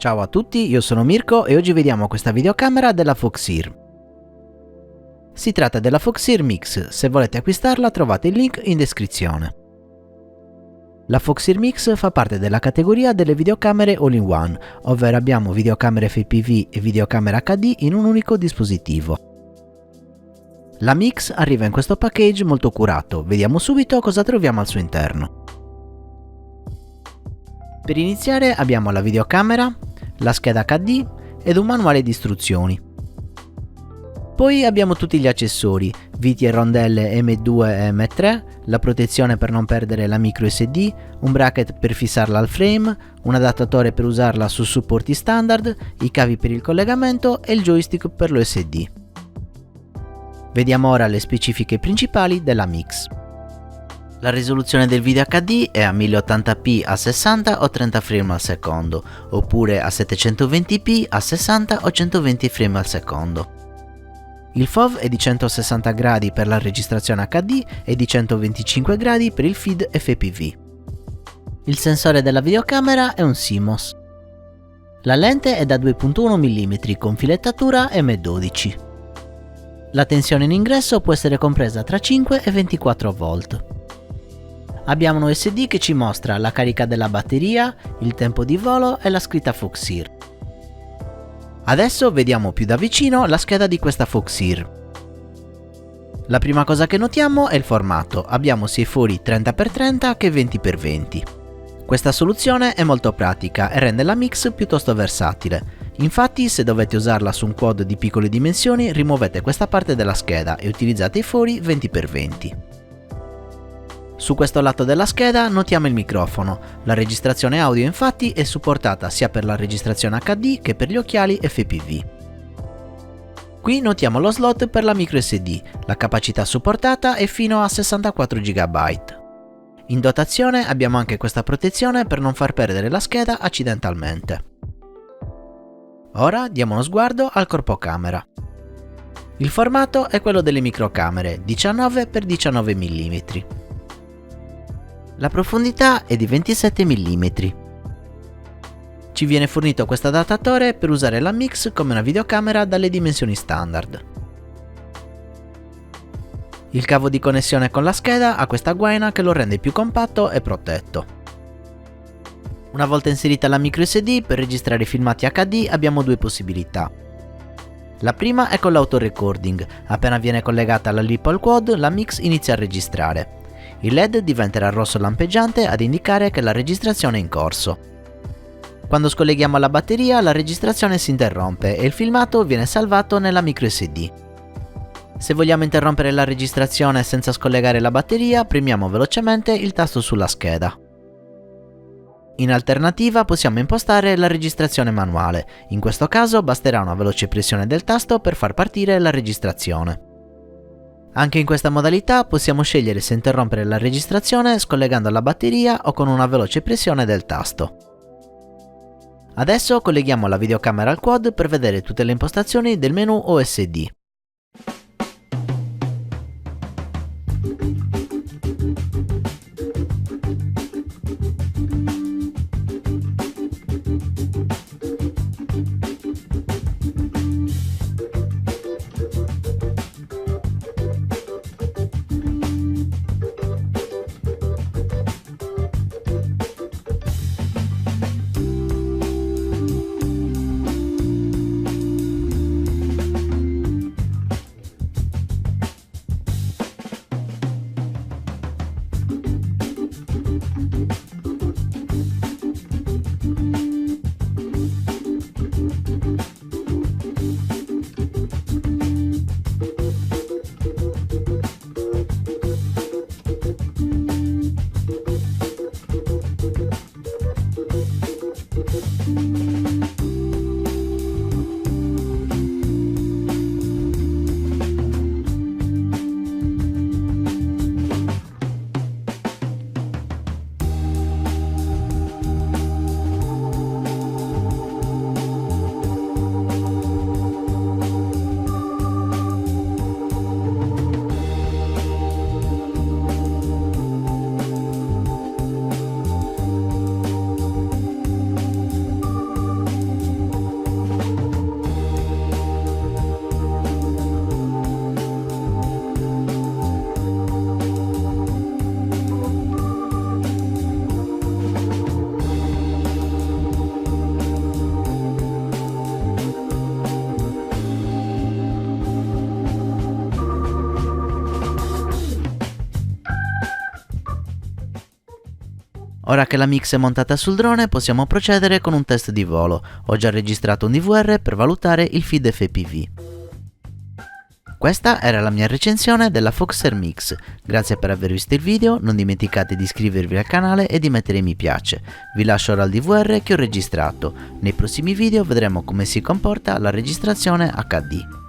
Ciao a tutti, io sono Mirko e oggi vediamo questa videocamera della Foxeer. Si tratta della Foxeer Mix, se volete acquistarla trovate il link in descrizione. La Foxeer Mix fa parte della categoria delle videocamere all-in-one, ovvero abbiamo videocamere FPV e videocamera HD in un unico dispositivo. La Mix arriva in questo package molto curato, vediamo subito cosa troviamo al suo interno. Per iniziare abbiamo la videocamera, la scheda HD ed un manuale di istruzioni. Poi abbiamo tutti gli accessori, viti e rondelle M2 e M3, la protezione per non perdere la micro SD, un bracket per fissarla al frame, un adattatore per usarla su supporti standard, i cavi per il collegamento e il joystick per l'USD. Vediamo ora le specifiche principali della Mix. La risoluzione del video HD è a 1080p a 60 o 30 frame al secondo, oppure a 720p a 60 o 120 frame al secondo. Il FOV è di 160 gradi per la registrazione HD e di 125 gradi per il feed FPV. Il sensore della videocamera è un CMOS. La lente è da 2.1 mm con filettatura M12. La tensione in ingresso può essere compresa tra 5 e 24 volt. Abbiamo un USD che ci mostra la carica della batteria, il tempo di volo e la scritta Foxeer. Adesso vediamo più da vicino la scheda di questa Foxeer. La prima cosa che notiamo è il formato, abbiamo sia i fori 30x30 che 20x20. Questa soluzione è molto pratica e rende la Mix piuttosto versatile. Infatti, se dovete usarla su un quad di piccole dimensioni, rimuovete questa parte della scheda e utilizzate i fori 20x20. Su questo lato della scheda notiamo il microfono. La registrazione audio infatti è supportata sia per la registrazione HD che per gli occhiali FPV. Qui notiamo lo slot per la microSD, la capacità supportata è fino a 64 GB. In dotazione abbiamo anche questa protezione per non far perdere la scheda accidentalmente. Ora diamo uno sguardo al corpo camera. Il formato è quello delle microcamere, 19x19 mm. La profondità è di 27 mm. Ci viene fornito questo adattatore per usare la Mix come una videocamera dalle dimensioni standard. Il cavo di connessione con la scheda ha questa guaina che lo rende più compatto e protetto. Una volta inserita la micro SD, per registrare filmati HD abbiamo due possibilità. La prima è con l'autorecording, appena viene collegata alla LIP al quad la Mix inizia a registrare. Il LED diventerà rosso lampeggiante ad indicare che la registrazione è in corso. Quando scolleghiamo la batteria la registrazione si interrompe e il filmato viene salvato nella micro SD. Se vogliamo interrompere la registrazione senza scollegare la batteria premiamo velocemente il tasto sulla scheda. In alternativa possiamo impostare la registrazione manuale, in questo caso basterà una veloce pressione del tasto per far partire la registrazione. Anche in questa modalità possiamo scegliere se interrompere la registrazione scollegando la batteria o con una veloce pressione del tasto. Adesso colleghiamo la videocamera al quad per vedere tutte le impostazioni del menu OSD. Ora che la mix è montata sul drone possiamo procedere con un test di volo. Ho già registrato un DVR per valutare il feed FPV. Questa era la mia recensione della Foxer Mix. Grazie per aver visto il video, non dimenticate di iscrivervi al canale e di mettere mi piace. Vi lascio ora il DVR che ho registrato. Nei prossimi video vedremo come si comporta la registrazione HD.